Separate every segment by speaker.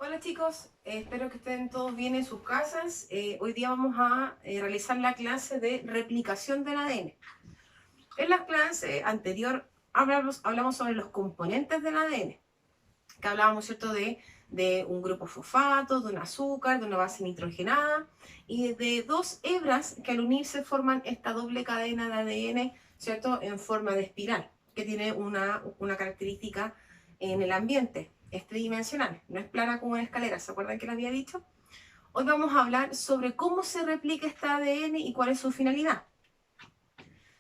Speaker 1: Hola chicos, espero que estén todos bien en sus casas. Hoy día vamos a realizar la clase de replicación del ADN. En la clase anterior hablamos sobre los componentes del ADN, que hablábamos, ¿cierto?, de un grupo fosfato, de un azúcar, de una base nitrogenada y de dos hebras que al unirse forman esta doble cadena de ADN, ¿cierto?, en forma de espiral, que tiene una característica en el ambiente. Es tridimensional, no es plana como una escalera, ¿se acuerdan que les había dicho? Hoy vamos a hablar sobre cómo se replica este ADN y cuál es su finalidad.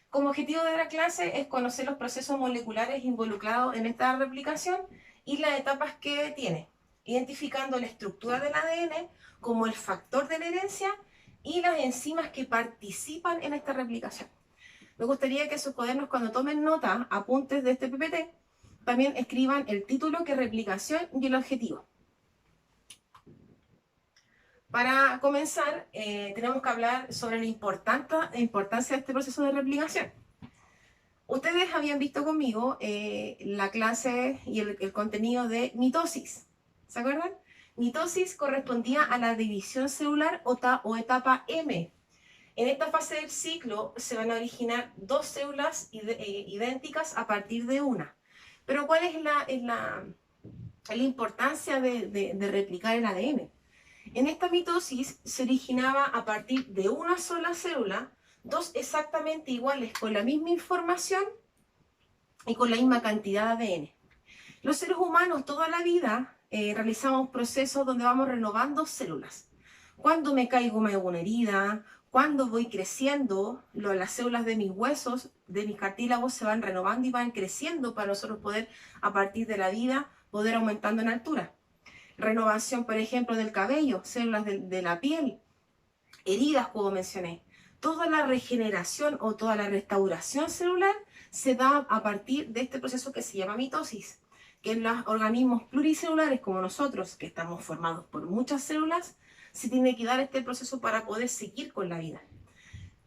Speaker 1: Como objetivo de la clase es conocer los procesos moleculares involucrados en esta replicación y las etapas que tiene, identificando la estructura del ADN como el factor de la herencia y las enzimas que participan en esta replicación. Me gustaría que sus cuadernos, cuando tomen nota, apuntes de este PPT, también escriban el título, que es replicación, y el objetivo. Para comenzar, tenemos que hablar sobre la importancia de este proceso de replicación. Ustedes habían visto conmigo la clase y el contenido de mitosis, ¿se acuerdan? Mitosis correspondía a la división celular o etapa M. En esta fase del ciclo se van a originar dos células idénticas a partir de una. Pero ¿cuál es la importancia de replicar el ADN? En esta mitosis se originaba a partir de una sola célula, dos exactamente iguales con la misma información y con la misma cantidad de ADN. Los seres humanos toda la vida realizamos procesos donde vamos renovando células. Cuando me caigo me hago una herida, cuando voy creciendo, las células de mis huesos, de mis cartílagos se van renovando y van creciendo para nosotros poder, a partir de la vida, poder aumentando en altura. Renovación, por ejemplo, del cabello, células de la piel, heridas, como mencioné. Toda la regeneración o toda la restauración celular se da a partir de este proceso que se llama mitosis, que en los organismos pluricelulares como nosotros, que estamos formados por muchas células, se tiene que dar este proceso para poder seguir con la vida.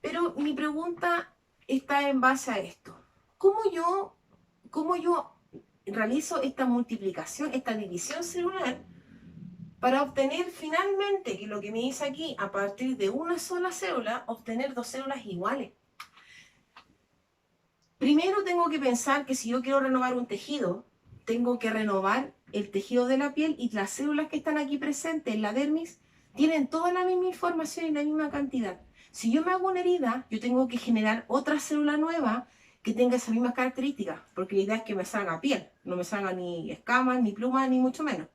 Speaker 1: Pero mi pregunta está en base a esto. ¿Cómo yo realizo esta multiplicación, esta división celular, para obtener finalmente, que lo que me dice aquí, a partir de una sola célula, obtener dos células iguales? Primero tengo que pensar que si yo quiero renovar un tejido, tengo que renovar el tejido de la piel, y las células que están aquí presentes en la dermis tienen toda la misma información y la misma cantidad. Si yo me hago una herida, yo tengo que generar otra célula nueva que tenga esas mismas características, porque la idea es que me salga piel, no me salga ni escamas, ni plumas, ni mucho menos.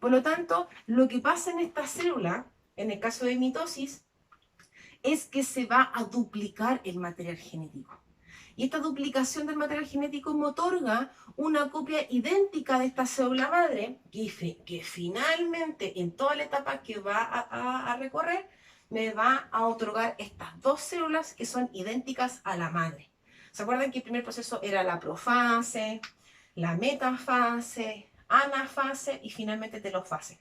Speaker 1: Por lo tanto, lo que pasa en esta célula, en el caso de mitosis, es que se va a duplicar el material genético. Y esta duplicación del material genético me otorga una copia idéntica de esta célula madre, que finalmente, en toda la etapa que va a recorrer, me va a otorgar estas dos células que son idénticas a la madre. ¿Se acuerdan que el primer proceso era la profase, la metafase, anafase y finalmente telofase?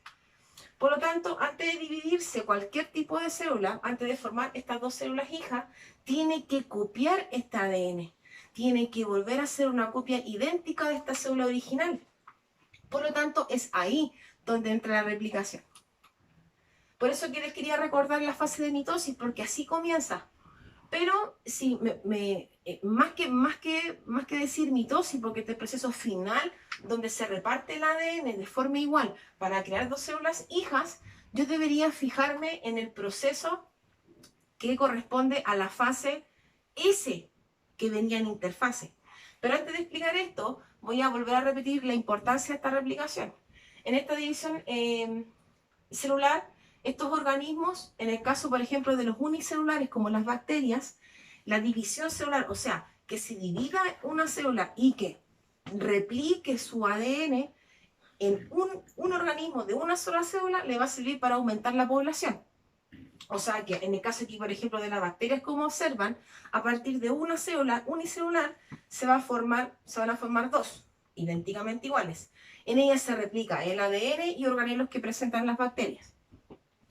Speaker 1: Por lo tanto, antes de dividirse cualquier tipo de célula, antes de formar estas dos células hijas, tiene que copiar este ADN. Tiene que volver a hacer una copia idéntica de esta célula original. Por lo tanto, es ahí donde entra la replicación. Por eso que les quería recordar la fase de mitosis, porque así comienza. Pero si más que decir mitosis, porque este es el proceso final donde se reparte el ADN de forma igual para crear dos células hijas, yo debería fijarme en el proceso que corresponde a la fase S, que venía en interfase. Pero antes de explicar esto, voy a volver a repetir la importancia de esta replicación. En esta división celular, estos organismos, en el caso, por ejemplo, de los unicelulares como las bacterias, la división celular, o sea, que se divida una célula y que replique su ADN en un organismo de una sola célula, le va a servir para aumentar la población. O sea que en el caso aquí, por ejemplo, de las bacterias, como observan, a partir de una célula unicelular se van a formar dos, idénticamente iguales. En ellas se replica el ADN y organelos que presentan las bacterias.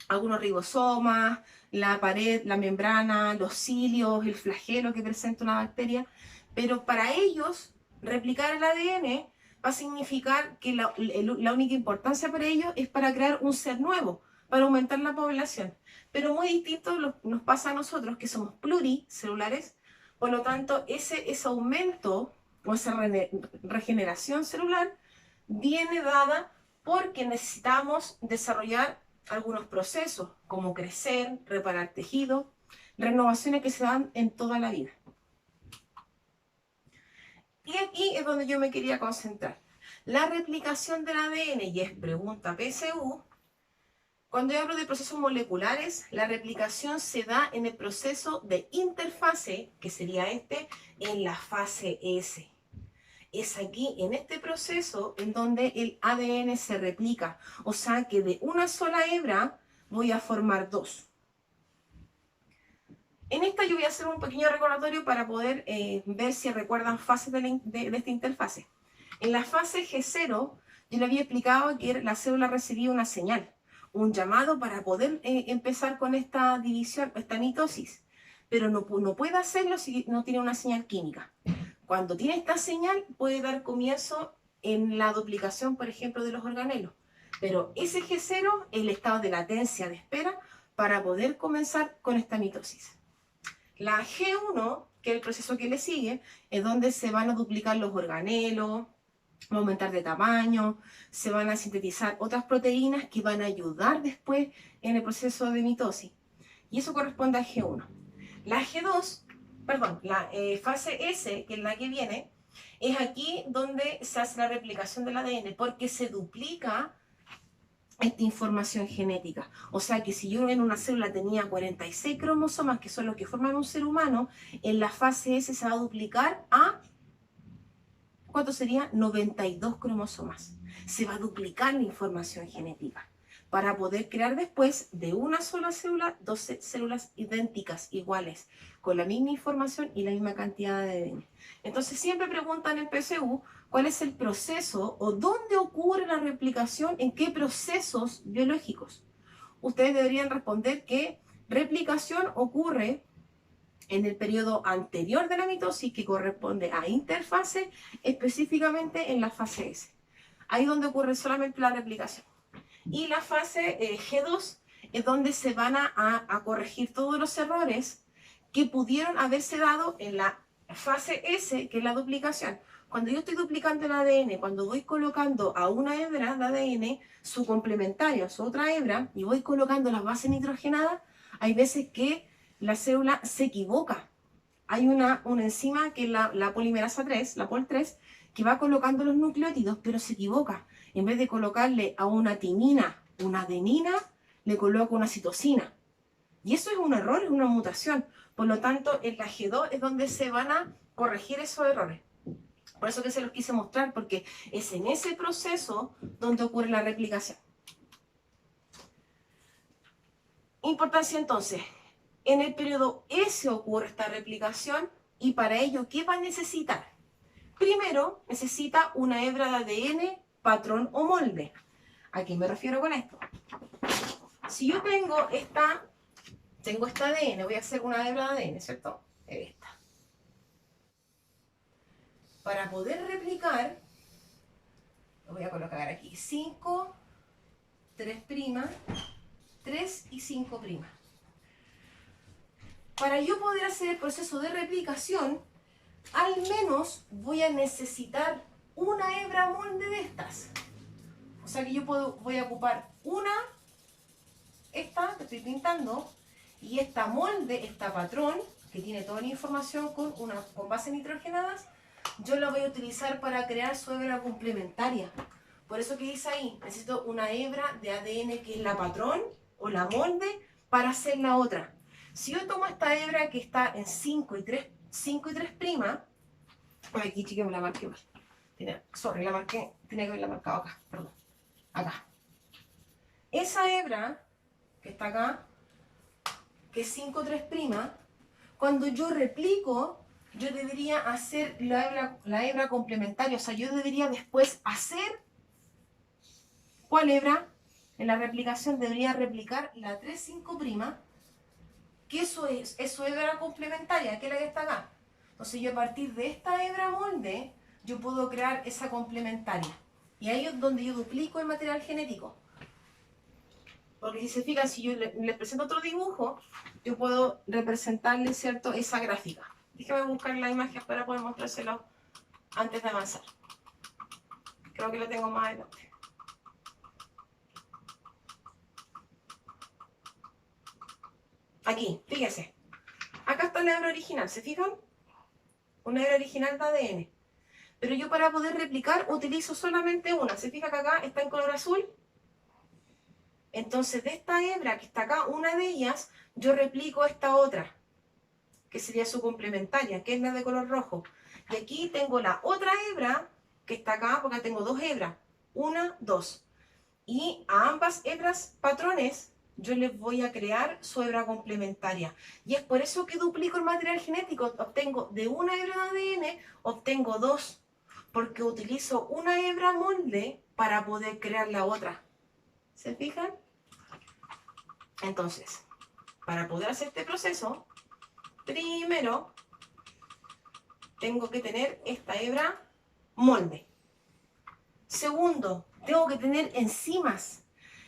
Speaker 1: Algunos ribosomas, la pared, la membrana, los cilios, el flagelo que presenta una bacteria. Pero para ellos, replicar el ADN va a significar que la única importancia para ellos es para crear un ser nuevo, para aumentar la población. Pero muy distinto nos pasa a nosotros, que somos pluricelulares, por lo tanto, ese aumento o esa regeneración celular viene dada porque necesitamos desarrollar algunos procesos, como crecer, reparar tejido, renovaciones que se dan en toda la vida. Y aquí es donde yo me quería concentrar. La replicación del ADN, y es pregunta PSU, cuando yo hablo de procesos moleculares, la replicación se da en el proceso de interfase, que sería en la fase S. Es aquí, en este proceso, en donde el ADN se replica. O sea que de una sola hebra voy a formar dos. En esta yo voy a hacer un pequeño recordatorio para poder ver si recuerdan fases de esta interfase. En la fase G0, yo le había explicado que la célula recibía una señal, un llamado para poder empezar con esta división, esta mitosis. Pero no puede hacerlo si no tiene una señal química. Cuando tiene esta señal, puede dar comienzo en la duplicación, por ejemplo, de los organelos. Pero ese G0 es el estado de latencia, de espera, para poder comenzar con esta mitosis. La G1, que es el proceso que le sigue, es donde se van a duplicar los organelos, va a aumentar de tamaño, se van a sintetizar otras proteínas que van a ayudar después en el proceso de mitosis. Y eso corresponde a G1. La G2, perdón, la fase S, que es la que viene, es aquí donde se hace la replicación del ADN, porque se duplica esta información genética. O sea que si yo en una célula tenía 46 cromosomas, que son los que forman un ser humano, en la fase S se va a duplicar a, ¿cuánto sería? 92 cromosomas. Se va a duplicar la información genética para poder crear después de una sola célula, dos células idénticas, iguales, con la misma información y la misma cantidad de ADN. Entonces siempre preguntan en PSU cuál es el proceso o dónde ocurre la replicación, en qué procesos biológicos. Ustedes deberían responder que replicación ocurre en el periodo anterior de la mitosis, que corresponde a interfase, específicamente en la fase S. Ahí donde ocurre solamente la replicación. Y la fase G2 es donde se van a corregir todos los errores que pudieron haberse dado en la fase S, que es la duplicación. Cuando yo estoy duplicando el ADN, cuando voy colocando a una hebra de ADN su complementario, su otra hebra, y voy colocando las bases nitrogenadas, hay veces que la célula se equivoca. Hay una enzima que es la polimerasa 3, la POL3, que va colocando los nucleótidos, pero se equivoca. En vez de colocarle a una timina una adenina, le coloco una citosina. Y eso es un error, es una mutación. Por lo tanto, en la G2 es donde se van a corregir esos errores. Por eso que se los quise mostrar, porque es en ese proceso donde ocurre la replicación. Importancia entonces. En el periodo S ocurre esta replicación y para ello, ¿qué va a necesitar? Primero, necesita una hebra de ADN, patrón o molde. ¿A qué me refiero con esto? Si yo tengo esta ADN, voy a hacer una hebra de ADN, ¿cierto? Esta. Para poder replicar, lo voy a colocar aquí, 5, 3', 3 y 5'. Para yo poder hacer el proceso de replicación, al menos voy a necesitar una hebra molde de estas. O sea que yo voy a ocupar esta que estoy pintando, y esta molde, esta patrón, que tiene toda la información con bases nitrogenadas, yo la voy a utilizar para crear su hebra complementaria. Por eso que dice ahí, necesito una hebra de ADN que es la patrón o la molde para hacer la otra. Si yo tomo esta hebra que está en 5 y 3', aquí chica me la marqué mal. La marqué, tenía que haberla marcado acá, perdón. Acá. Esa hebra que está acá, que es 5'', cuando yo replico, yo debería hacer la hebra complementaria. O sea, yo debería después hacer, ¿cuál hebra? En la replicación debería replicar la 3'5', que eso es su hebra complementaria, que es la que está acá. Entonces yo a partir de esta hebra molde yo puedo crear esa complementaria. Y ahí es donde yo duplico el material genético. Porque si se fijan, si yo les presento otro dibujo, yo puedo representarle, ¿cierto?, esa gráfica. Déjame buscar la imagen para poder mostrárselo antes de avanzar. Creo que lo tengo más adelante. Aquí, fíjense. Acá está la hebra original, ¿se fijan? Una hebra original de ADN. Pero yo para poder replicar utilizo solamente una. ¿Se fija que acá está en color azul? Entonces de esta hebra que está acá, una de ellas, yo replico esta otra, que sería su complementaria, que es la de color rojo. Y aquí tengo la otra hebra que está acá, porque tengo dos hebras. Una, dos. Y a ambas hebras patrones yo les voy a crear su hebra complementaria. Y es por eso que duplico el material genético. Obtengo de una hebra de ADN, obtengo dos. Porque utilizo una hebra molde para poder crear la otra. ¿Se fijan? Entonces, para poder hacer este proceso, primero tengo que tener esta hebra molde. Segundo, tengo que tener enzimas.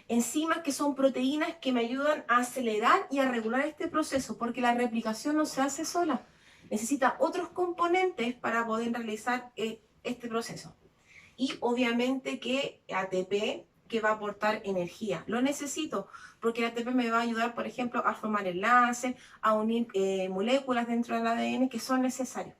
Speaker 1: Enzimas que son proteínas que me ayudan a acelerar y a regular este proceso, porque la replicación no se hace sola. Necesita otros componentes para poder realizar este proceso. Y obviamente que ATP, que va a aportar energía. Lo necesito porque el ATP me va a ayudar, por ejemplo, a formar enlaces, a unir moléculas dentro del ADN que son necesarias.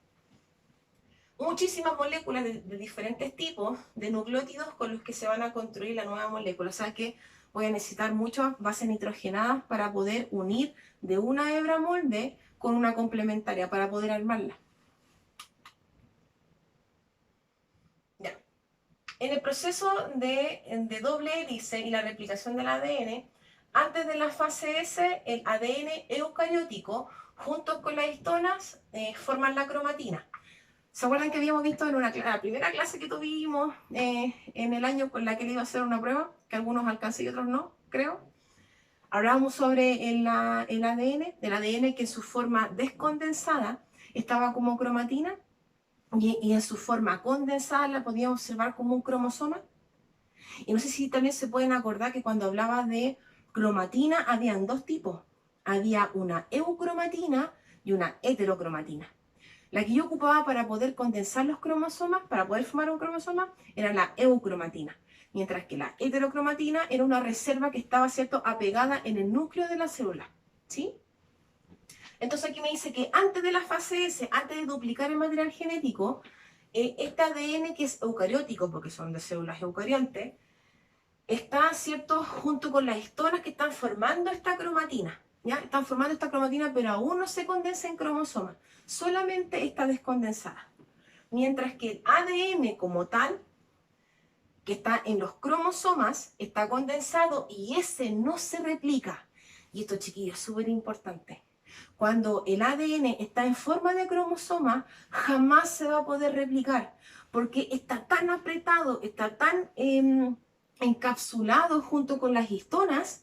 Speaker 1: Muchísimas moléculas de diferentes tipos de nucleótidos con los que se van a construir la nueva molécula. O sea que voy a necesitar muchas bases nitrogenadas para poder unir de una hebra molde con una complementaria para poder armarla. Ya. En el proceso de doble hélice y la replicación del ADN, antes de la fase S, el ADN eucariótico, junto con las histonas, forman la cromatina. ¿Se acuerdan que habíamos visto en la primera clase que tuvimos en el año con la que le iba a hacer una prueba? Que algunos alcancé y otros no, creo. Hablábamos sobre el ADN, del ADN que en su forma descondensada estaba como cromatina y en su forma condensada la podíamos observar como un cromosoma. Y no sé si también se pueden acordar que cuando hablaba de cromatina habían dos tipos. Había una eucromatina y una heterocromatina. La que yo ocupaba para poder condensar los cromosomas, para poder formar un cromosoma, era la eucromatina. Mientras que la heterocromatina era una reserva que estaba, ¿cierto?, apegada en el núcleo de la célula. ¿Sí? Entonces aquí me dice que antes de la fase S, antes de duplicar el material genético, este ADN que es eucariótico, porque son de células eucariontes, está, ¿cierto?, junto con las histonas que están formando esta cromatina. ¿Ya? Están formando esta cromatina, pero aún no se condensa en cromosomas. Solamente está descondensada. Mientras que el ADN como tal, que está en los cromosomas, está condensado y ese no se replica. Y esto, chiquillos, es súper importante. Cuando el ADN está en forma de cromosoma, jamás se va a poder replicar, porque está tan apretado, está tan encapsulado junto con las histonas,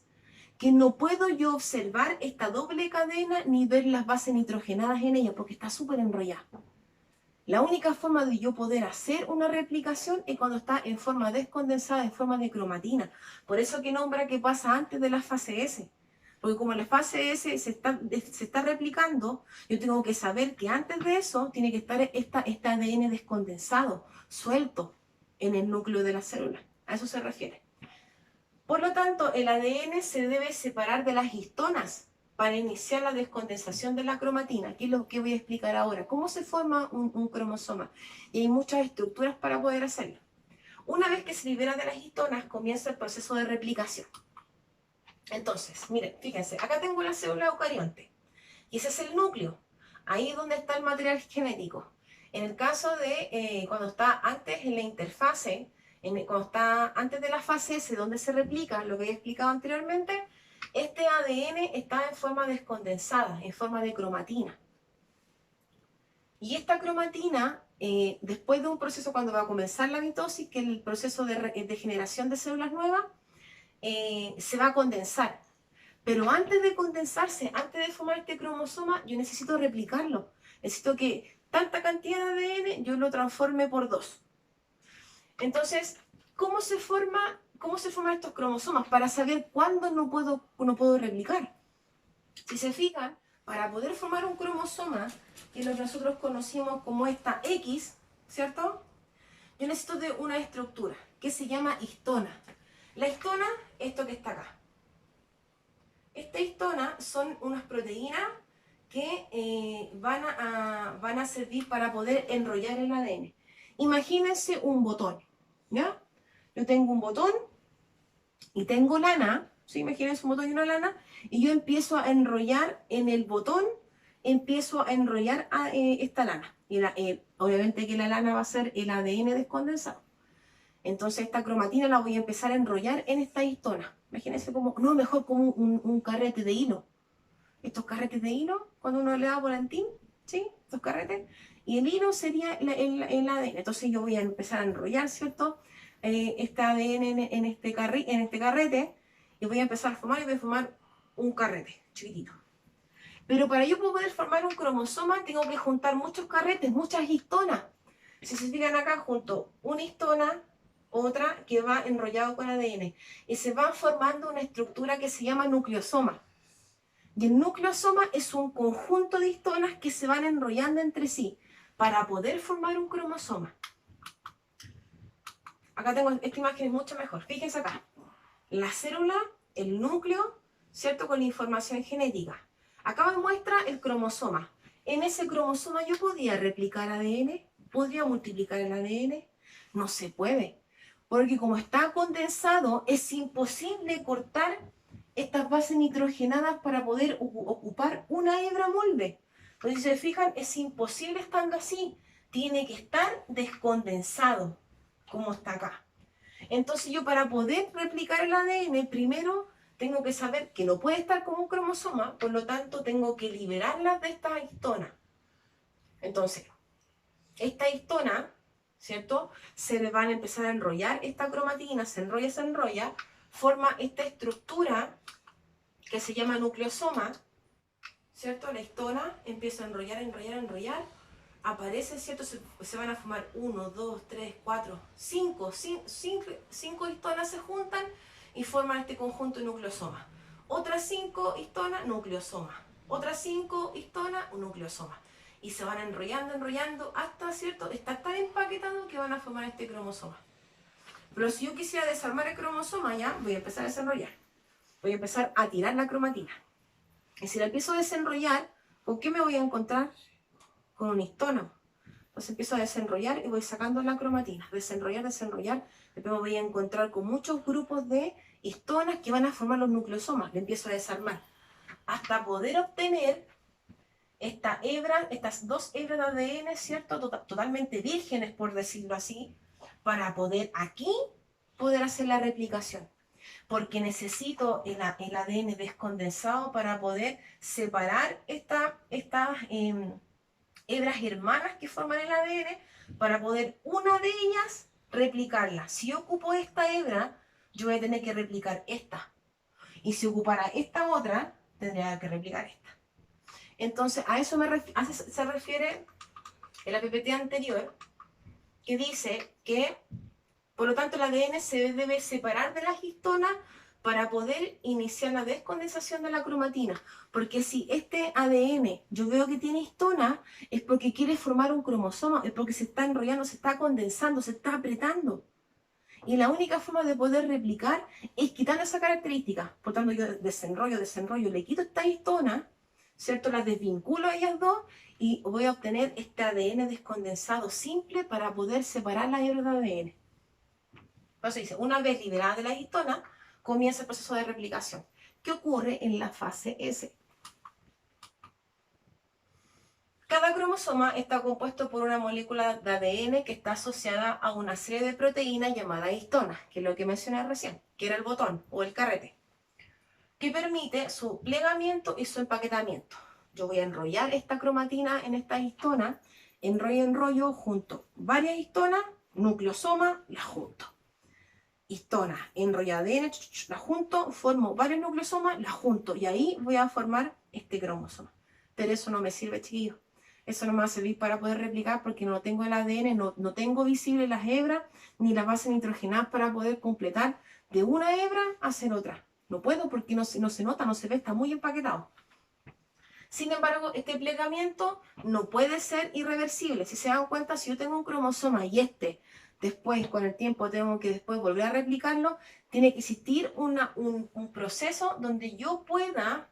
Speaker 1: que no puedo yo observar esta doble cadena ni ver las bases nitrogenadas en ella, porque está súper enrollada. La única forma de yo poder hacer una replicación es cuando está en forma descondensada, en forma de cromatina. Por eso que nombra que pasa antes de la fase S. Porque como la fase S se está replicando, yo tengo que saber que antes de eso tiene que estar este ADN descondensado, suelto en el núcleo de la célula. A eso se refiere. Por lo tanto, el ADN se debe separar de las histonas para iniciar la descondensación de la cromatina, que es lo que voy a explicar ahora. ¿Cómo se forma un cromosoma? Y hay muchas estructuras para poder hacerlo. Una vez que se libera de las histonas, comienza el proceso de replicación. Entonces, miren, fíjense, acá tengo la célula eucarionte, y ese es el núcleo. Ahí es donde está el material genético. En el caso de cuando está antes en la interfase, cuando está antes de la fase S, donde se replica, lo que he explicado anteriormente, este ADN está en forma descondensada, en forma de cromatina. Y esta cromatina, después de un proceso cuando va a comenzar la mitosis, que es el proceso de generación de células nuevas, se va a condensar. Pero antes de condensarse, antes de formar este cromosoma, yo necesito replicarlo. Necesito que tanta cantidad de ADN, yo lo transforme por 2. Entonces, ¿cómo se forman estos cromosomas? Para saber cuándo no puedo replicar. Si se fijan, para poder formar un cromosoma, que es lo que nosotros conocimos como esta X, ¿cierto? Yo necesito de una estructura que se llama histona. La histona, esto que está acá. Esta histona son unas proteínas que van a servir para poder enrollar el ADN. Imagínense un botón, ¿ya? Yo tengo un botón y tengo lana, ¿sí? Imagínense un botón y una lana, y yo empiezo a enrollar en el botón, empiezo a enrollar esta lana. Y obviamente que la lana va a ser el ADN descondensado. Entonces esta cromatina la voy a empezar a enrollar en esta histona. Imagínense como, no, mejor como un carrete de hilo. Estos carretes de hilo, cuando uno le da volantín, ¿sí? Estos carretes. Y el hilo sería el ADN. Entonces yo voy a empezar a enrollar, ¿cierto? Este ADN en este carrete. Y voy a empezar a formar, y voy a formar un carrete chiquitito. Pero para yo poder formar un cromosoma, tengo que juntar muchos carretes, muchas histonas. Si se fijan acá, junto una histona, otra que va enrollado con ADN. Y se va formando una estructura que se llama nucleosoma. Y el nucleosoma es un conjunto de histonas que se van enrollando entre sí para poder formar un cromosoma. Acá tengo esta imagen, es mucho mejor. Fíjense acá. La célula, el núcleo, ¿cierto? Con la información genética. Acá me muestra el cromosoma. En ese cromosoma yo podía replicar ADN, podría multiplicar el ADN. No se puede. Porque como está condensado, es imposible cortar estas bases nitrogenadas para poder ocupar una hebra molde. Entonces, si se fijan, es imposible estando así. Tiene que estar descondensado, como está acá. Entonces, yo para poder replicar el ADN, primero tengo que saber que no puede estar como un cromosoma, por lo tanto, tengo que liberarlas de esta histona. Entonces, esta histona, ¿cierto? Se le van a empezar a enrollar esta cromatina, se enrolla, forma esta estructura que se llama nucleosoma, ¿cierto? La histona empieza a enrollar, aparece, ¿cierto? Se van a formar 1, 2, 3, 4, 5 histonas se juntan y forman este conjunto de nucleosoma. Otras 5 histonas, nucleosoma. Otras 5 histonas, un nucleosoma. Y se van enrollando hasta, ¿cierto? Está tan empaquetado que van a formar este cromosoma. Pero si yo quisiera desarmar el cromosoma, ya voy a empezar a desenrollar. Voy a empezar a tirar la cromatina. Y si la empiezo a desenrollar, ¿con qué me voy a encontrar? Con un histónomo. Entonces empiezo a desenrollar y voy sacando la cromatina. Desenrollar. Después me voy a encontrar con muchos grupos de histonas que van a formar los nucleosomas. Le empiezo a desarmar. Hasta poder obtener estas 2 hebras de ADN, ¿cierto? Totalmente vírgenes, por decirlo así, para poder aquí poder hacer la replicación. Porque necesito el ADN descondensado para poder separar estas hebras hermanas que forman el ADN, para poder una de ellas replicarla. Si yo ocupo esta hebra, yo voy a tener que replicar esta. Y si ocupara esta otra, tendría que replicar esta. Entonces, a eso se refiere el PPT anterior, que dice que, por lo tanto, el ADN se debe separar de las histonas para poder iniciar la descondensación de la cromatina. Porque si este ADN yo veo que tiene histona, es porque quiere formar un cromosoma, es porque se está enrollando, se está condensando, se está apretando. Y la única forma de poder replicar es quitando esa característica. Por tanto, yo desenrollo, le quito esta histona, ¿cierto? Las desvinculo a ellas dos y voy a obtener este ADN descondensado simple para poder separar las hebras de ADN. Entonces dice, una vez liberada de la histona, comienza el proceso de replicación. ¿Qué ocurre en la fase S? Cada cromosoma está compuesto por una molécula de ADN que está asociada a una serie de proteínas llamadas histonas, que es lo que mencioné recién, que era el botón o el carrete, que permite su plegamiento y su empaquetamiento. Yo voy a enrollar esta cromatina en esta histona, enrollo, junto varias histonas, nucleosoma, las junto. Histona, enrollada ADN, la junto, formo varios nucleosomas, las junto, y ahí voy a formar este cromosoma. Pero eso no me sirve, chiquillos. eso no me va a servir para poder replicar porque no tengo el ADN, no tengo visible las hebras ni las bases nitrogenadas para poder completar de una hebra a hacer otra. No puedo porque no se nota, no se ve, está muy empaquetado. Sin embargo, este plegamiento no puede ser irreversible. Si se dan cuenta, si yo tengo un cromosoma y después, con el tiempo, tengo que después volver a replicarlo, tiene que existir un proceso donde yo pueda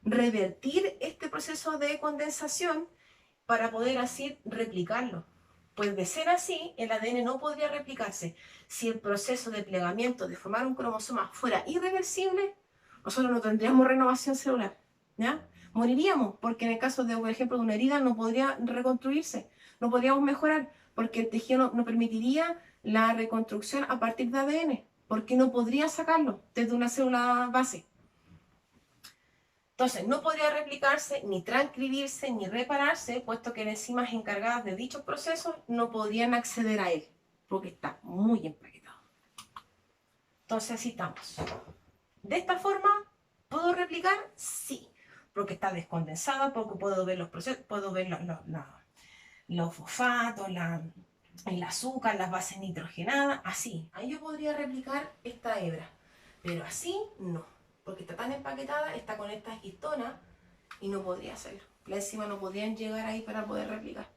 Speaker 1: revertir este proceso de condensación para poder así replicarlo. Pues de ser así, el ADN no podría replicarse. Si el proceso de plegamiento, de formar un cromosoma, fuera irreversible, nosotros no tendríamos renovación celular, ¿ya? Moriríamos, porque en el caso de, por ejemplo, de una herida no podría reconstruirse, no podríamos mejorar, porque el tejido no permitiría la reconstrucción a partir de ADN, porque no podría sacarlo desde una célula base. Entonces, no podría replicarse, ni transcribirse, ni repararse, puesto que las enzimas encargadas de dichos procesos no podrían acceder a él, porque está muy empaquetado. Entonces, así estamos. De esta forma, ¿puedo replicar? Sí, porque está descondensada, porque puedo ver los procesos, puedo ver los fosfatos, el azúcar, las bases nitrogenadas, así. Ahí yo podría replicar esta hebra, pero así no, porque está tan empaquetada, está con estas histonas y no podría hacerlo. Las enzimas no podrían llegar ahí para poder replicar.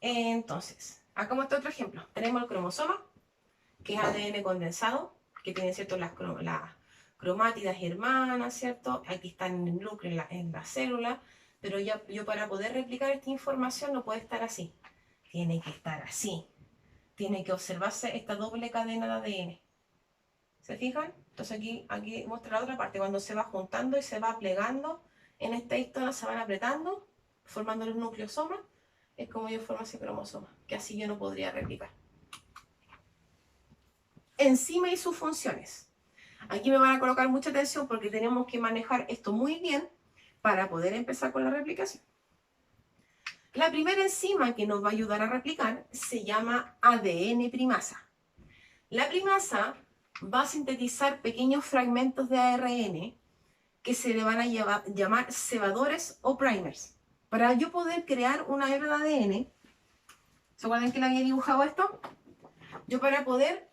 Speaker 1: Entonces, acá muestro otro ejemplo. Tenemos el cromosoma, que es ADN condensado, que tiene, ¿cierto?, las cromátidas hermanas, ¿cierto? Aquí está en el núcleo, en la célula, pero yo para poder replicar esta información no puede estar así. Tiene que estar así. Tiene que observarse esta doble cadena de ADN. ¿Se fijan? Entonces aquí muestra la otra parte, cuando se va juntando y se va plegando, en esta histona se van apretando, formando los nucleosomas, es como yo formo ese cromosoma, que así yo no podría replicar. Enzima y sus funciones. Aquí me van a colocar mucha atención porque tenemos que manejar esto muy bien para poder empezar con la replicación. La primera enzima que nos va a ayudar a replicar se llama ADN primasa. La primasa va a sintetizar pequeños fragmentos de ARN que se le van a llamar cebadores o primers. Para yo poder crear una hebra de ADN, ¿se acuerdan que le había dibujado esto? Yo para poder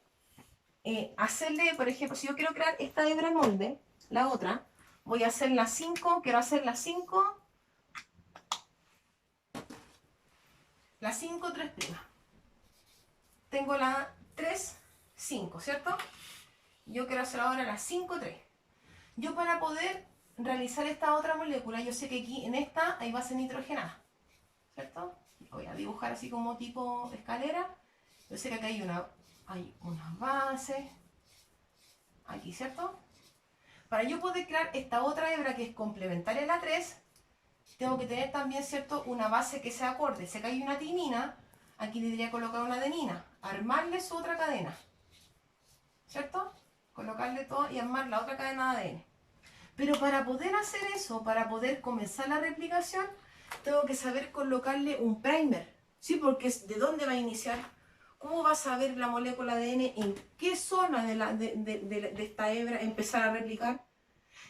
Speaker 1: hacerle, por ejemplo, si yo quiero crear esta hebra molde, la otra, voy a hacer la 5, quiero hacer la 5, 3'. Tengo la 3, 5, ¿cierto? Yo quiero hacer ahora la 5, 3. Yo para poder realizar esta otra molécula, yo sé que aquí en esta hay base nitrogenada, ¿cierto? Voy a dibujar así como tipo escalera. Yo sé que acá hay una base, aquí, ¿cierto? Para yo poder crear esta otra hebra que es complementaria a la 3, tengo que tener también, ¿cierto?, una base que sea acorde. Si acá hay una timina, aquí tendría que colocar una adenina, armarle su otra cadena, ¿cierto? Colocarle todo y armar la otra cadena de ADN. Pero para poder hacer eso, para poder comenzar la replicación, tengo que saber colocarle un primer, ¿sí? Porque ¿de dónde va a iniciar? ¿Cómo va a saber la molécula de ADN en qué zona de esta hebra empezar a replicar?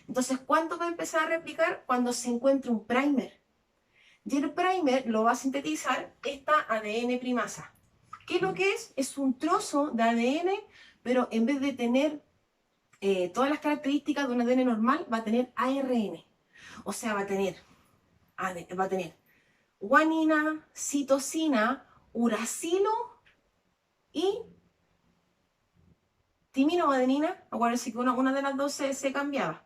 Speaker 1: Entonces, ¿cuándo va a empezar a replicar? Cuando se encuentre un primer. Y el primer lo va a sintetizar esta ADN primasa. ¿Qué es lo que es? Es un trozo de ADN, pero en vez de tener todas las características de un ADN normal, va a tener ARN. O sea, va a tener guanina, citosina, uracilo y timina o adenina. Acuérdense que una de las dos se cambiaba.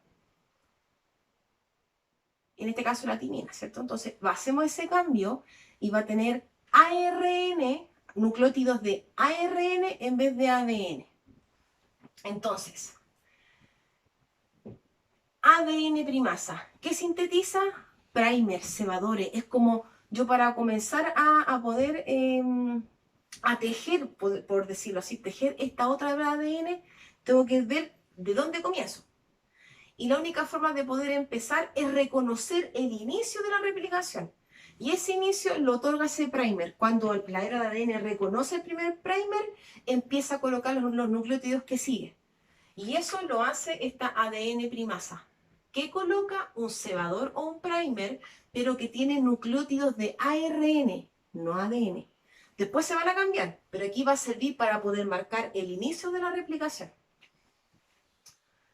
Speaker 1: En este caso la timina, ¿cierto? Entonces hacemos ese cambio y va a tener ARN, nucleótidos de ARN en vez de ADN. Entonces, ADN primasa, ¿qué sintetiza? Primers, cebadores. Es como yo para comenzar a poder a tejer, por decirlo así, tejer esta otra hebra de ADN, tengo que ver de dónde comienzo. Y la única forma de poder empezar es reconocer el inicio de la replicación. Y ese inicio lo otorga ese primer. Cuando la hebra de ADN reconoce el primer primer, empieza a colocar los nucleótidos que siguen. Y eso lo hace esta ADN primasa. que coloca un cebador o un primer, pero que tiene nucleótidos de ARN, no ADN. Después se van a cambiar, pero aquí va a servir para poder marcar el inicio de la replicación.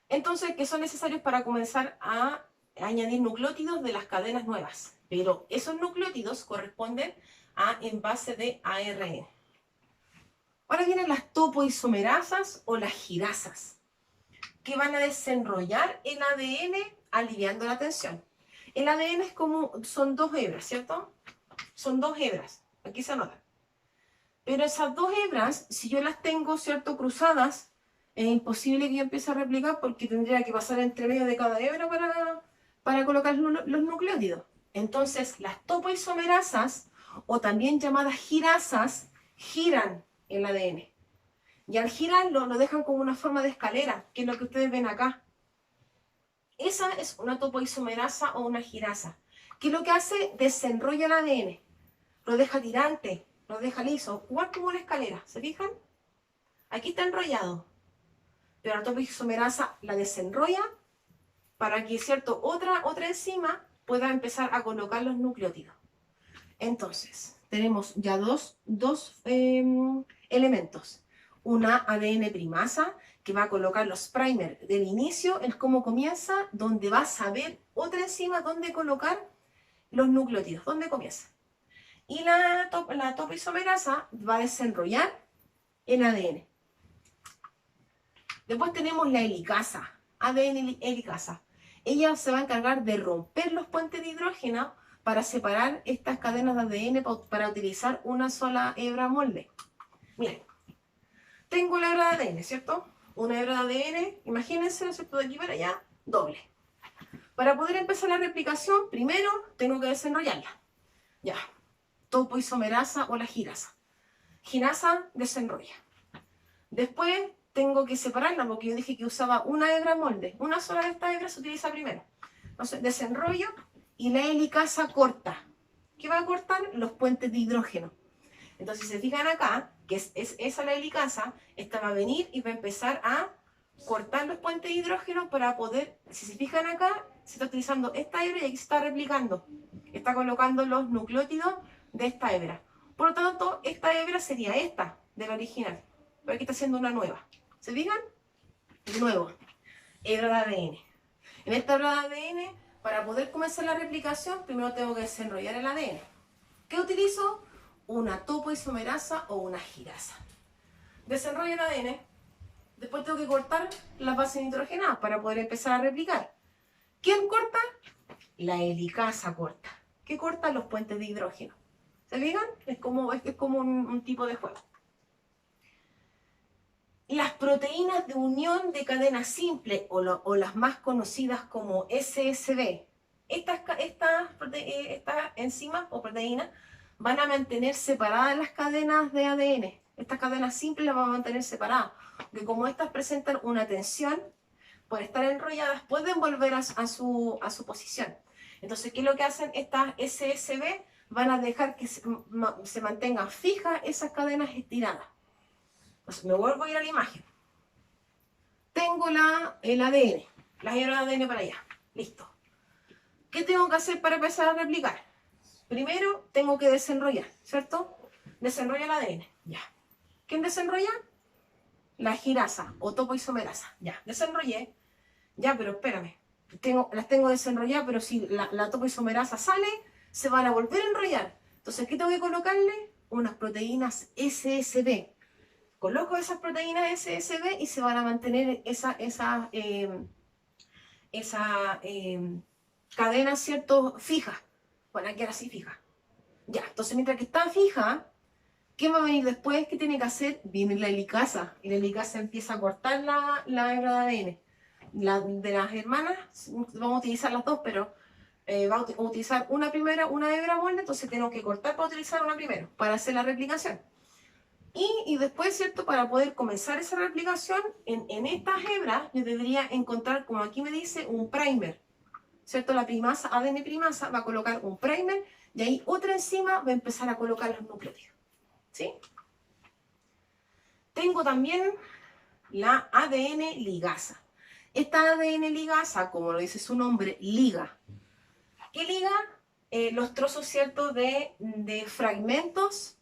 Speaker 1: Entonces, ¿qué son necesarios para comenzar a añadir nucleótidos de las cadenas nuevas? Pero esos nucleótidos corresponden a envase de ARN. Ahora vienen las topoisomerasas o las girasas, que van a desenrollar el ADN aliviando la tensión. El ADN es son dos hebras, ¿cierto? Son dos hebras, aquí se anota. Pero esas dos hebras, si yo las tengo, ¿cierto?, cruzadas, es imposible que yo empiece a replicar porque tendría que pasar entre medio de cada hebra para colocar los nucleótidos. Entonces, las topoisomerasas, o también llamadas girasas, giran el ADN. Y al girarlo, lo dejan como una forma de escalera, que es lo que ustedes ven acá. Esa es una topoisomerasa o una girasa, que lo que hace, desenrolla el ADN, lo deja tirante, lo deja liso, igual como una escalera, ¿se fijan? Aquí está enrollado, pero la topoisomerasa la desenrolla para que, ¿cierto?, otra enzima pueda empezar a colocar los nucleótidos. Entonces, tenemos ya dos elementos. Una ADN primasa que va a colocar los primers del inicio, el cómo comienza, donde va a saber otra enzima dónde colocar los nucleótidos, dónde comienza. Y la topoisomerasa va a desenrollar el ADN. Después tenemos la helicasa, ADN helicasa. Ella se va a encargar de romper los puentes de hidrógeno para separar estas cadenas de ADN para utilizar una sola hebra molde. Miren, tengo la hebra de ADN, ¿cierto? Una hebra de ADN, imagínense, ¿cierto?, de aquí para allá, doble. Para poder empezar la replicación, primero tengo que desenrollarla. Ya, topoisomerasa o la girasa. Girasa desenrolla. Después tengo que separarla porque yo dije que usaba una hebra molde. Una sola de estas hebras se utiliza primero. Entonces, desenrollo y la helicasa corta. ¿Qué va a cortar? Los puentes de hidrógeno. Entonces, si se fijan acá, que es esa la helicasa, esta va a venir y va a empezar a cortar los puentes de hidrógeno para poder, si se fijan acá, se está utilizando esta hebra y aquí se está replicando. Está colocando los nucleótidos de esta hebra. Por lo tanto, esta hebra sería esta, de la original. Pero aquí está haciendo una nueva. ¿Se fijan? De nuevo, hebra de ADN. En esta hebra de ADN, para poder comenzar la replicación, primero tengo que desenrollar el ADN. ¿Qué utilizo? Una topoisomerasa o una girasa. Desenrollo el ADN. Después tengo que cortar las bases nitrogenadas para poder empezar a replicar. ¿Quién corta? La helicasa corta. ¿Qué corta? Los puentes de hidrógeno. ¿Se fijan? Es como un tipo de juego. Las proteínas de unión de cadena simple o las más conocidas como SSB, estas enzimas o proteínas van a mantener separadas las cadenas de ADN. Estas cadenas simples las van a mantener separadas, porque como estas presentan una tensión, por estar enrolladas pueden volver a su posición. Entonces, ¿qué es lo que hacen estas SSB? Van a dejar que se mantengan fijas esas cadenas estiradas. Entonces, me vuelvo a ir a la imagen. Tengo el ADN, las hebras de ADN para allá. Listo. ¿Qué tengo que hacer para empezar a replicar? Primero, tengo que desenrollar, ¿cierto? Desenrolla el ADN, ya. ¿Quién desenrolla? La girasa o topoisomerasa. Ya, desenrollé. Ya, pero espérame. Las tengo desenrolladas, pero si la topoisomerasa sale, se van a volver a enrollar. Entonces, ¿qué tengo que colocarle? Unas proteínas SSB. Coloco esas proteínas SSB y se van a mantener esa cadena, ¿cierto?, fija. Van a quedar así fija. Ya, entonces mientras que está fija, ¿qué va a venir después? ¿Qué tiene que hacer? Viene la helicasa. Y la helicasa empieza a cortar la hebra de ADN. De las hermanas, vamos a utilizar las dos, pero va a utilizar una primera, una hebra molde, entonces tenemos que cortar para utilizar una primero, para hacer la replicación. Y después, ¿cierto?, para poder comenzar esa replicación, en estas hebras yo debería encontrar, como aquí me dice, un primer. ¿Cierto? La primasa, ADN primasa, va a colocar un primer y ahí otra enzima va a empezar a colocar los nucleótidos. ¿Sí? Tengo también la ADN ligasa. Esta ADN ligasa, como lo dice su nombre, liga. ¿Qué liga? Los trozos, ¿cierto?, de fragmentos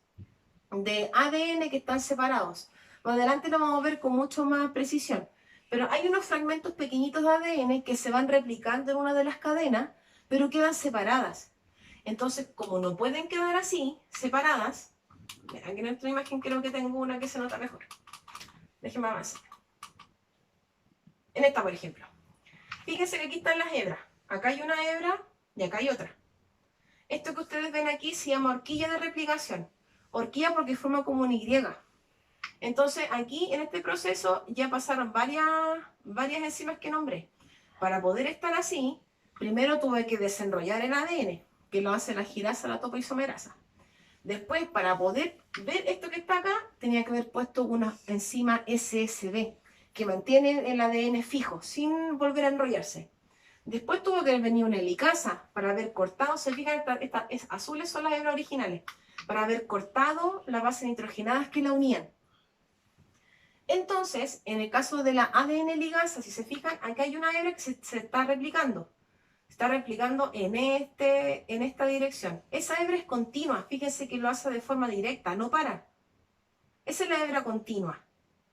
Speaker 1: de ADN que están separados. Más adelante lo vamos a ver con mucho más precisión. Pero hay unos fragmentos pequeñitos de ADN que se van replicando en una de las cadenas, pero quedan separadas. Entonces, como no pueden quedar así, separadas, aquí en esta imagen creo que tengo una que se nota mejor. Déjenme avanzar. En esta, por ejemplo. Fíjense que aquí están las hebras. Acá hay una hebra y acá hay otra. Esto que ustedes ven aquí se llama horquilla de replicación. Horquilla porque forma como una Y. Entonces aquí en este proceso ya pasaron varias enzimas que nombré. Para poder estar así, primero tuve que desenrollar el ADN, que lo hace la girasa, la topoisomerasa. Después, para poder ver esto que está acá, tenía que haber puesto una enzima SSB, que mantiene el ADN fijo, sin volver a enrollarse. Después tuvo que venir una helicasa para haber cortado, se fijan, estas azules son las hebras originales, para haber cortado las bases nitrogenadas que la unían. Entonces, en el caso de la ADN ligasa, si se fijan, acá hay una hebra que se está replicando. Se está replicando en esta dirección. Esa hebra es continua, fíjense que lo hace de forma directa, no para. Esa es la hebra continua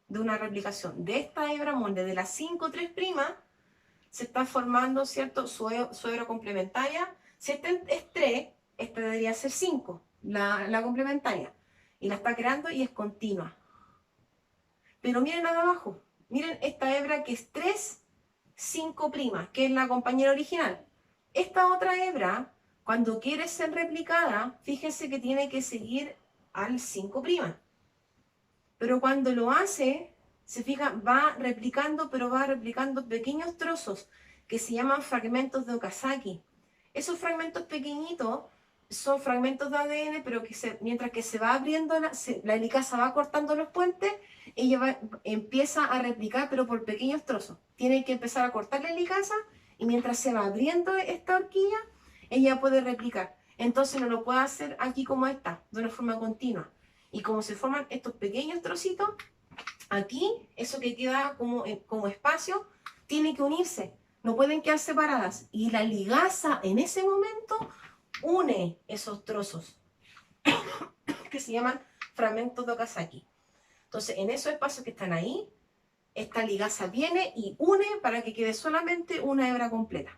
Speaker 1: de una replicación. De esta hebra molde, de la 5,3', se está formando, ¿cierto?, su hebra complementaria. Si esta es 3, esta debería ser 5, la complementaria. Y la está creando y es continua. Pero miren nada abajo. Miren esta hebra que es 3, 5', que es la compañera original. Esta otra hebra, cuando quiere ser replicada, fíjense que tiene que seguir al 5'. Pero cuando lo hace, se fija, va replicando, pero va replicando pequeños trozos que se llaman fragmentos de Okazaki. Esos fragmentos pequeñitos son fragmentos de ADN, pero que mientras que se va abriendo, la helicasa va cortando los puentes, ella empieza a replicar, pero por pequeños trozos. Tiene que empezar a cortar la helicasa y mientras se va abriendo esta horquilla, ella puede replicar. Entonces no lo puede hacer aquí como esta, de una forma continua. Y como se forman estos pequeños trocitos, aquí, eso que queda como espacio, tiene que unirse. No pueden quedar separadas. Y la ligasa en ese momento une esos trozos, que se llaman fragmentos de Okazaki. Entonces, en esos espacios que están ahí, esta ligasa viene y une para que quede solamente una hebra completa.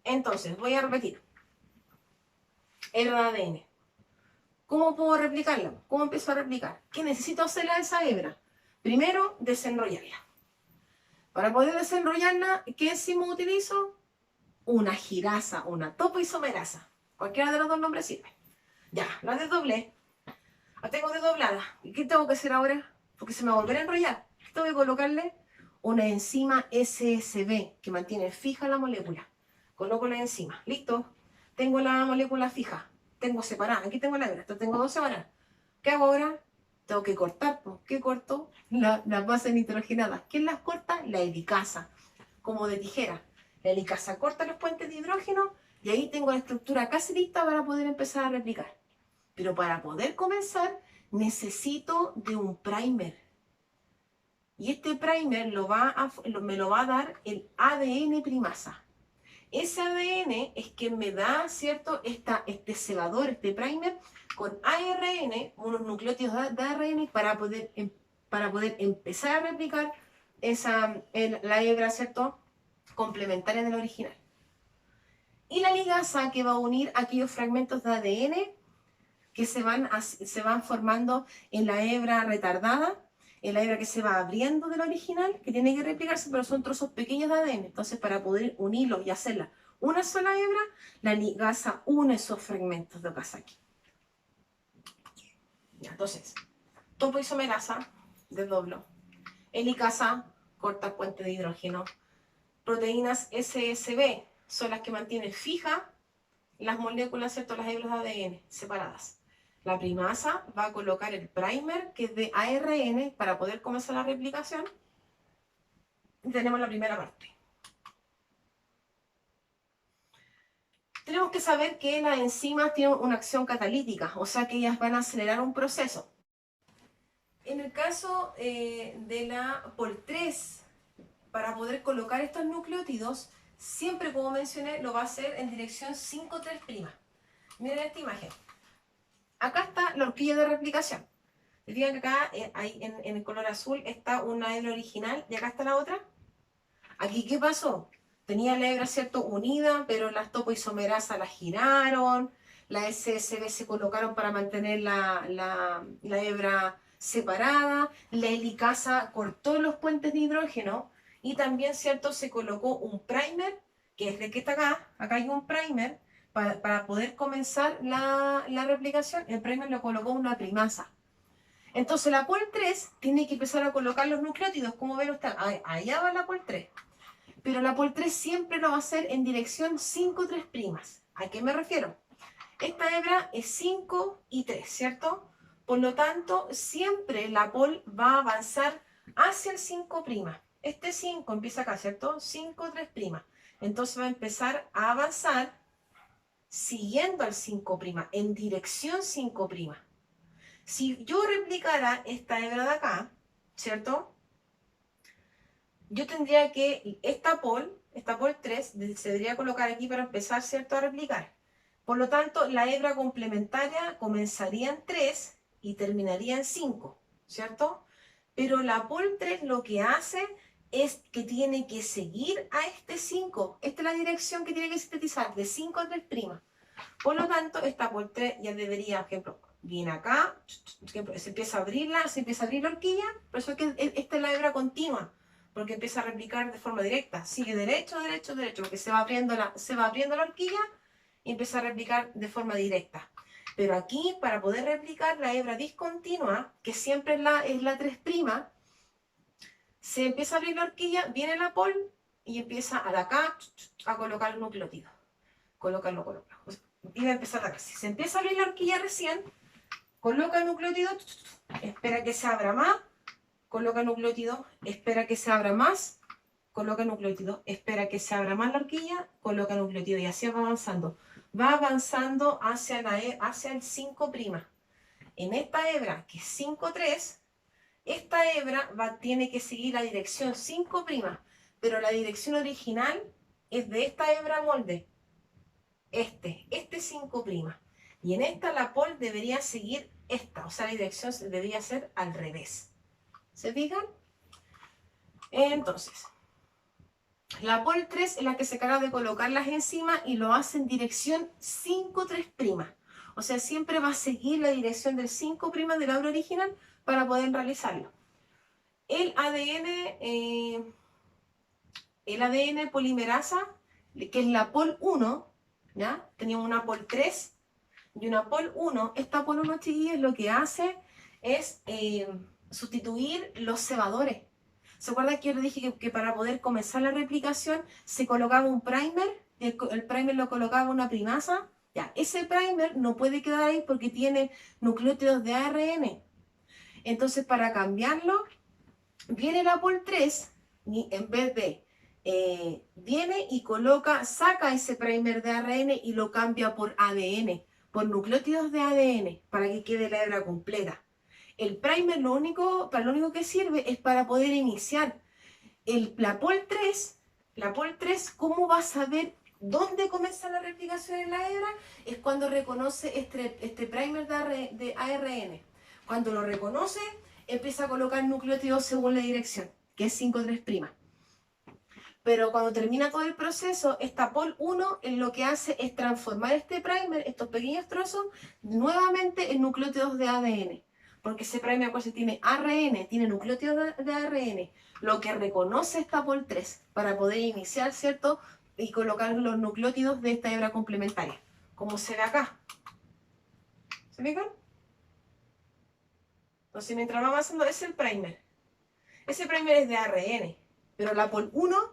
Speaker 1: Entonces, voy a repetir. Hebra de ADN. ¿Cómo puedo replicarla? ¿Cómo empiezo a replicar? ¿Qué necesito hacerle a esa hebra? Primero, desenrollarla. Para poder desenrollarla, ¿qué enzima utilizo? Una girasa, una topoisomerasa. Cualquiera de los dos nombres sirve. Ya, la desdoblé. La tengo desdoblada. ¿Y qué tengo que hacer ahora? Porque se me va a volver a enrollar. Tengo que colocarle una enzima SSB que mantiene fija la molécula. Coloco la enzima. ¿Listo? Tengo la molécula fija. Tengo separada. Aquí tengo la hebra. Entonces tengo dos separadas. ¿Qué hago ahora? Tengo que cortar. ¿Qué corto? Las bases nitrogenadas. ¿Quién las corta? La helicasa. Como de tijera. La helicasa corta los puentes de hidrógeno y ahí tengo la estructura casi lista para poder empezar a replicar. Pero para poder comenzar necesito de un primer. Y este primer me lo va a dar el ADN primasa. Ese ADN es quien me da, ¿cierto?, este cebador, este primer, con ARN, unos nucleótidos de ARN para poder empezar a replicar la hebra, ¿cierto?, complementaria del original. Y la ligasa que va a unir aquellos fragmentos de ADN que se van formando en la hebra retardada, en la hebra que se va abriendo del original, que tiene que replicarse, pero son trozos pequeños de ADN. Entonces, para poder unirlos y hacerla una sola hebra, la ligasa une esos fragmentos de Okazaki. Ya, entonces, topoisomerasa, desdoblo. Helicasa, corta puente de hidrógeno. Proteínas SSB son las que mantienen fijas las moléculas, ¿cierto?, las hebras de ADN separadas. La primasa va a colocar el primer, que es de ARN, para poder comenzar la replicación. Y tenemos la primera parte. Tenemos que saber que las enzimas tienen una acción catalítica, o sea que ellas van a acelerar un proceso. En el caso de la POL3, para poder colocar estos nucleótidos, siempre, como mencioné, lo va a hacer en dirección 5,3'. Miren esta imagen. Acá está la horquilla de replicación. Fijan que acá en el color azul está una hebra original y acá está la otra. Aquí, ¿qué pasó? Tenía la hebra, ¿cierto?, unida, pero las topoisomerasas las giraron, las SSB se colocaron para mantener la hebra separada, la helicasa cortó los puentes de hidrógeno y también, ¿cierto?, se colocó un primer, que es el que está acá. Acá hay un primer para poder comenzar la replicación. El primer lo colocó una trimasa. Entonces la POL3 tiene que empezar a colocar los nucleótidos. Como ven ustedes, allá va la POL3. Pero la POL3 siempre lo va a hacer en dirección 5,3'. ¿A qué me refiero? Esta hebra es 5 y 3, ¿cierto? Por lo tanto, siempre la POL va a avanzar hacia el 5'. Este 5 empieza acá, ¿cierto? 5,3'. Entonces va a empezar a avanzar siguiendo al 5', en dirección 5'. Si yo replicara esta hebra de acá, ¿cierto? Yo tendría que, esta POL3, se debería colocar aquí para empezar, ¿cierto?, a replicar. Por lo tanto, la hebra complementaria comenzaría en 3 y terminaría en 5, ¿cierto? Pero la POL3 lo que hace es que tiene que seguir a este 5. Esta es la dirección que tiene que sintetizar, de 5 a 3'. Por lo tanto, esta POL3 ya debería, por ejemplo, viene acá, se empieza a abrir la horquilla, por eso es que esta es la hebra continua, porque empieza a replicar de forma directa, sigue derecho, derecho, derecho, porque se va abriendo la horquilla y empieza a replicar de forma directa. Pero aquí, para poder replicar la hebra discontinua, que siempre es la 3', se empieza a abrir la horquilla, viene la POL y empieza a de acá a colocar el nucleótido. Colócalo. Y va a empezar acá. Si se empieza a abrir la horquilla recién, coloca el nucleótido, espera que se abra más, coloca el nucleótido, espera que se abra más, coloca el nucleótido, espera que se abra más la horquilla, coloca el nucleótido y así va avanzando. Va avanzando hacia el 5'. En esta hebra, que es 5,3, esta hebra tiene que seguir la dirección 5', pero la dirección original es de esta hebra molde. Este 5'. Y en esta la POL debería seguir esta, o sea, la dirección debería ser al revés. ¿Se fijan? Entonces, la POL3 es la que se encarga de colocar las enzimas y lo hace en dirección 5,3'. O sea, siempre va a seguir la dirección del 5' del hebra original para poder realizarlo. El ADN polimerasa, que es la POL1, ¿ya? Teníamos una POL3 y una POL1. Esta POL1, chiquillos, lo que hace es sustituir los cebadores. ¿Se acuerdan que yo les dije que para poder comenzar la replicación se colocaba un primer? El primer lo colocaba una primasa. Ya, ese primer no puede quedar ahí porque tiene nucleótidos de ARN. Entonces, para cambiarlo, viene la POL3 y en vez de viene y saca ese primer de ARN y lo cambia por ADN, por nucleótidos de ADN, para que quede la hebra completa. El primer lo único que sirve es para poder iniciar. La POL3, ¿cómo va a saber dónde comienza la replicación en la hebra? Es cuando reconoce este primer de ARN. Cuando lo reconoce, empieza a colocar nucleótidos según la dirección, que es 5,3'. Pero cuando termina todo el proceso, esta POL1 lo que hace es transformar este primer, estos pequeños trozos, nuevamente en nucleótidos de ADN. Porque ese primer pues tiene ARN, tiene nucleótidos de ARN, lo que reconoce esta POL3 para poder iniciar, ¿cierto? Y colocar los nucleótidos de esta hebra complementaria, como se ve acá. ¿Se fijan? Entonces, mientras va avanzando, es el primer. Ese primer es de ARN, pero la POL1,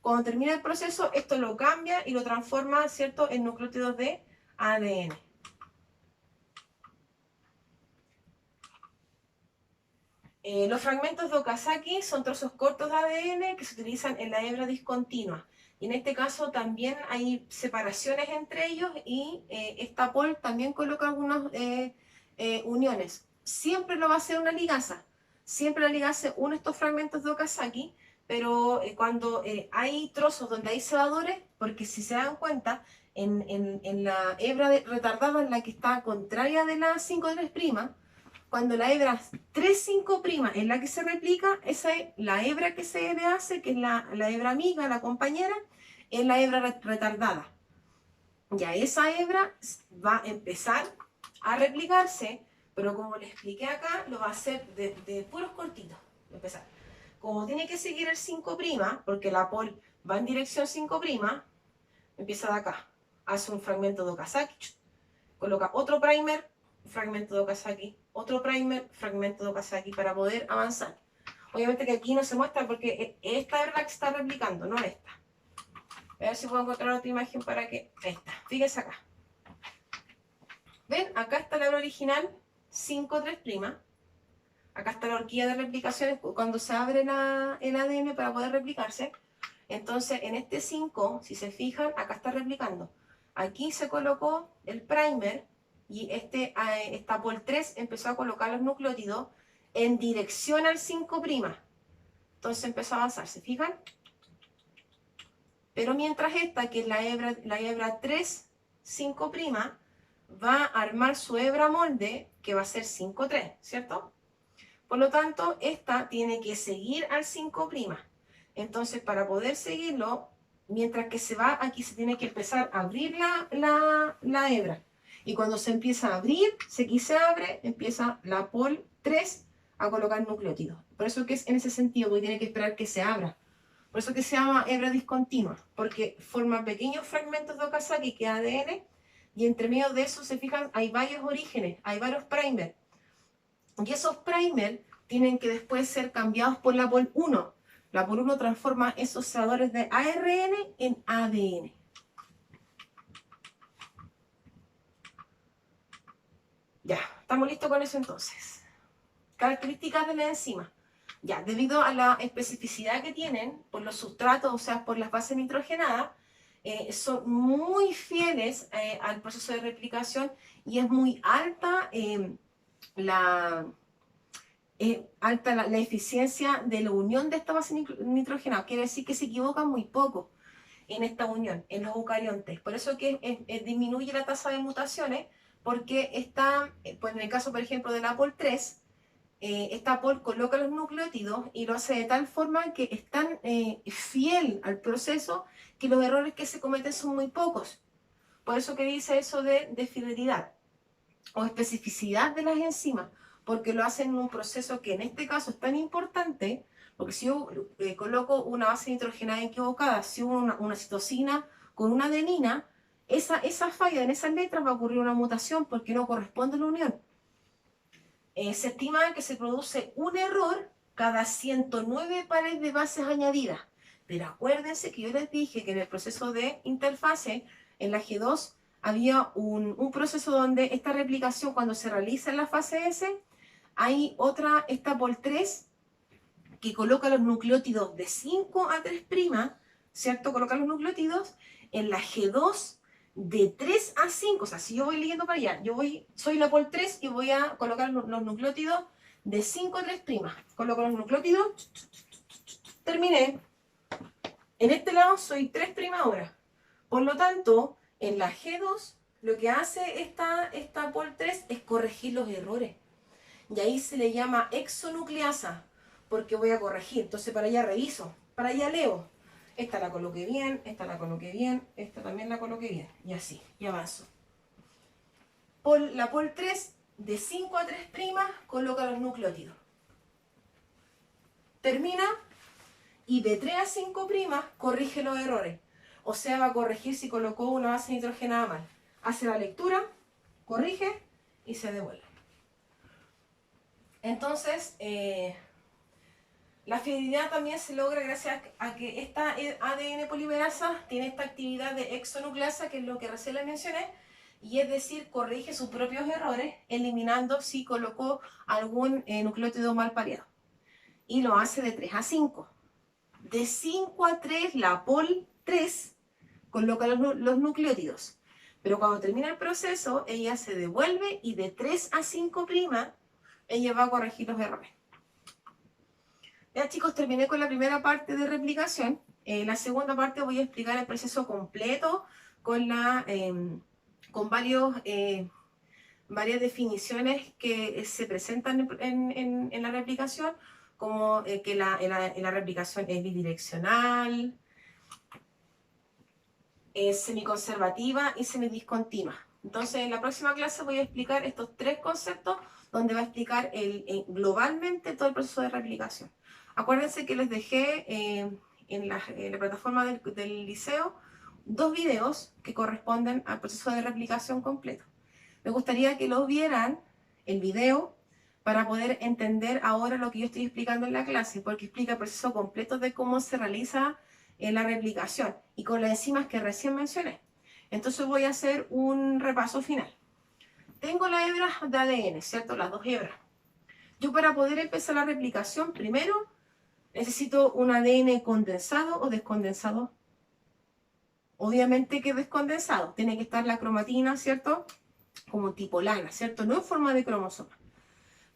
Speaker 1: cuando termina el proceso, esto lo cambia y lo transforma, ¿cierto?, en nucleótidos de ADN. Los fragmentos de Okazaki son trozos cortos de ADN que se utilizan en la hebra discontinua. Y en este caso también hay separaciones entre ellos y esta pol también coloca algunas uniones. Siempre lo va a hacer una ligasa. Siempre la ligasa une estos fragmentos de Okazaki, pero cuando hay trozos donde hay cebadores, porque si se dan cuenta, en la hebra retardada, en la que está contraria de la 5,3', cuando la hebra 3,5' es la que se replica, esa es la hebra que se le hace, que es la hebra amiga, la compañera, es la hebra retardada. Ya esa hebra va a empezar a replicarse, pero como les expliqué acá, lo va a hacer de puros cortitos. Empezar. Como tiene que seguir el 5', porque la pol va en dirección 5', empieza de acá. Hace un fragmento de Okazaki, coloca otro primer, fragmento de Okazaki, otro primer, fragmento de Okazaki, para poder avanzar. Obviamente que aquí no se muestra porque esta es la que está replicando, no esta. A ver si puedo encontrar otra imagen para que... Esta, fíjense acá. ¿Ven? Acá está la hebra original, 5,3'. Acá está la horquilla de replicaciones cuando se abre el ADN para poder replicarse. Entonces, en este 5, si se fijan, acá está replicando. Aquí se colocó el primer y esta pol 3 empezó a colocar los nucleótidos en dirección al 5'. Entonces empezó a avanzar, ¿se fijan? Pero mientras esta, que es la hebra 3, 5', va a armar su hebra molde, que va a ser 5,3, ¿cierto? Por lo tanto, esta tiene que seguir al 5'. Entonces, para poder seguirlo, mientras que se va, aquí se tiene que empezar a abrir la hebra. Y cuando se empieza a abrir, aquí se abre, empieza la pol 3 a colocar nucleótidos. Por eso que es en ese sentido, porque tiene que esperar que se abra. Por eso que se llama hebra discontinua, porque forma pequeños fragmentos de Okazaki, que es ADN, y entre medio de eso, se fijan, hay varios orígenes, hay varios primers. Y esos primers tienen que después ser cambiados por la pol 1. La pol 1 transforma esos cebadores de ARN en ADN. Ya, estamos listos con eso entonces. Características de la enzima. Ya, debido a la especificidad que tienen por los sustratos, o sea, por las bases nitrogenadas, son muy fieles al proceso de replicación y es muy alta la eficiencia de la unión de esta base nitrogenada. Quiere decir que se equivocan muy poco en esta unión, en los eucariontes. Por eso que disminuye la tasa de mutaciones, porque está, pues en el caso, por ejemplo, de la pol 3, esta pol coloca los nucleótidos y lo hace de tal forma que es tan fiel al proceso que los errores que se cometen son muy pocos. Por eso que dice eso de fidelidad o especificidad de las enzimas, porque lo hacen en un proceso que en este caso es tan importante, porque si yo coloco una base nitrogenada equivocada, si hubo una citosina con una adenina, esa falla en esas letras va a ocurrir una mutación porque no corresponde a la unión. Se estima que se produce un error cada 109 pares de bases añadidas. Pero acuérdense que yo les dije que en el proceso de interfase, en la G2, había un proceso donde esta replicación, cuando se realiza en la fase S, hay otra, esta pol 3, que coloca los nucleótidos de 5 a 3', ¿cierto? Coloca los nucleótidos en la G2 de 3 a 5, o sea, si yo voy leyendo para allá, soy la pol 3 y voy a colocar los nucleótidos de 5 a 3'. Coloco los nucleótidos, terminé. En este lado soy 3' ahora. Por lo tanto, en la G2, lo que hace esta pol 3 es corregir los errores. Y ahí se le llama exonucleasa, porque voy a corregir. Entonces para allá reviso, para allá leo. Esta la coloqué bien, esta la coloqué bien, esta también la coloqué bien. Y así, y avanzo. La pol 3, de 5 a 3', coloca los nucleótidos. Termina y de 3 a 5', corrige los errores. O sea, va a corregir si colocó una base nitrogenada mal. Hace la lectura, corrige y se devuelve. Entonces, la fidelidad también se logra gracias a que esta ADN polimerasa tiene esta actividad de exonucleasa, que es lo que recién le mencioné, y es decir, corrige sus propios errores, eliminando si colocó algún nucleótido mal pareado. Y lo hace de 3 a 5. De 5 a 3, la pol 3 coloca los nucleótidos. Pero cuando termina el proceso, ella se devuelve y de 3 a 5', ella va a corregir los errores. Ya chicos, terminé con la primera parte de replicación. La segunda parte voy a explicar el proceso completo con, con varias definiciones que se presentan en la replicación, como que la replicación es bidireccional, es semiconservativa y semidiscontinua. Entonces, en la próxima clase voy a explicar estos 3 conceptos, donde va a explicar globalmente todo el proceso de replicación. Acuérdense que les dejé en la plataforma del liceo 2 videos que corresponden al proceso de replicación completo. Me gustaría que los vieran, el video, para poder entender ahora lo que yo estoy explicando en la clase, porque explica el proceso completo de cómo se realiza la replicación y con las enzimas que recién mencioné. Entonces voy a hacer un repaso final. Tengo las hebras de ADN, ¿cierto? Las 2 hebras. Yo para poder empezar la replicación, primero necesito un ADN condensado o descondensado. Obviamente que descondensado. Tiene que estar la cromatina, ¿cierto? Como tipo lana, ¿cierto? No en forma de cromosoma.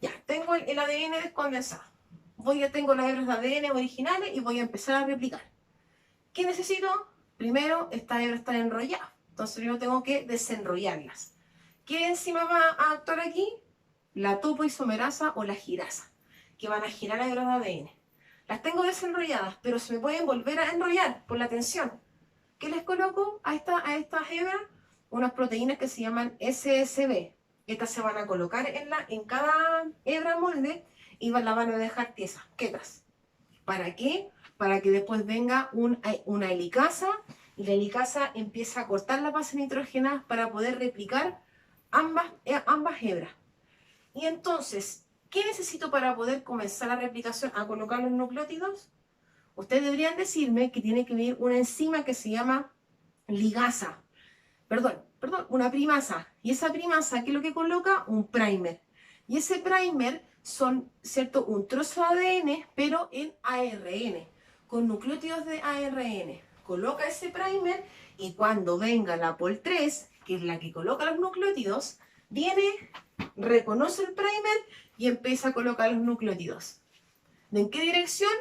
Speaker 1: Ya, tengo el ADN descondensado. Tengo las hebras de ADN originales y voy a empezar a replicar. ¿Qué necesito? Primero, estas hebras están enrolladas. Entonces yo tengo que desenrollarlas. ¿Qué enzima va a actuar aquí? La topoisomerasa o la girasa, que van a girar las hebras de ADN. Las tengo desenrolladas, pero se me pueden volver a enrollar por la tensión. ¿Qué les coloco a estas hebras? Unas proteínas que se llaman SSB. Estas se van a colocar en cada hebra molde y la van a dejar tiesas, quietas. ¿Para qué? Para que después venga una helicasa y la helicasa empieza a cortar las bases nitrogenadas para poder replicar ambas hebras. Y entonces, ¿qué necesito para poder comenzar la replicación a colocar los nucleótidos? Ustedes deberían decirme que tiene que venir una enzima que se llama ligasa. Perdón, una primasa. Y esa primasa, ¿qué es lo que coloca? Un primer. Y ese primer son, ¿cierto?, un trozo de ADN, pero en ARN, con nucleótidos de ARN. Coloca ese primer y cuando venga la Pol3, que es la que coloca los nucleótidos, viene, reconoce el primer y empieza a colocar los nucleótidos. ¿En qué dirección?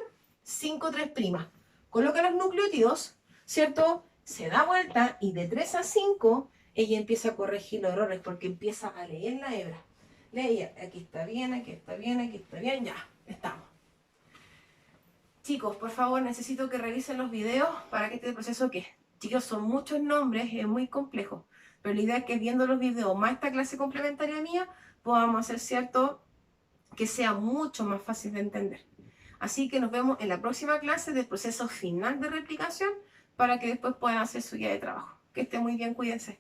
Speaker 1: 5'3'. Coloca los nucleótidos, ¿cierto? Se da vuelta y de 3 a 5 ella empieza a corregir los errores porque empieza a leer la hebra. Leía, aquí está bien, aquí está bien, aquí está bien, ya, estamos. Chicos, por favor, necesito que revisen los videos para que este proceso que, chicos, son muchos nombres, es muy complejo. Pero la idea es que viendo los videos más esta clase complementaria mía, podamos hacer cierto que sea mucho más fácil de entender. Así que nos vemos en la próxima clase del proceso final de replicación para que después puedan hacer su guía de trabajo. Que esté muy bien, cuídense.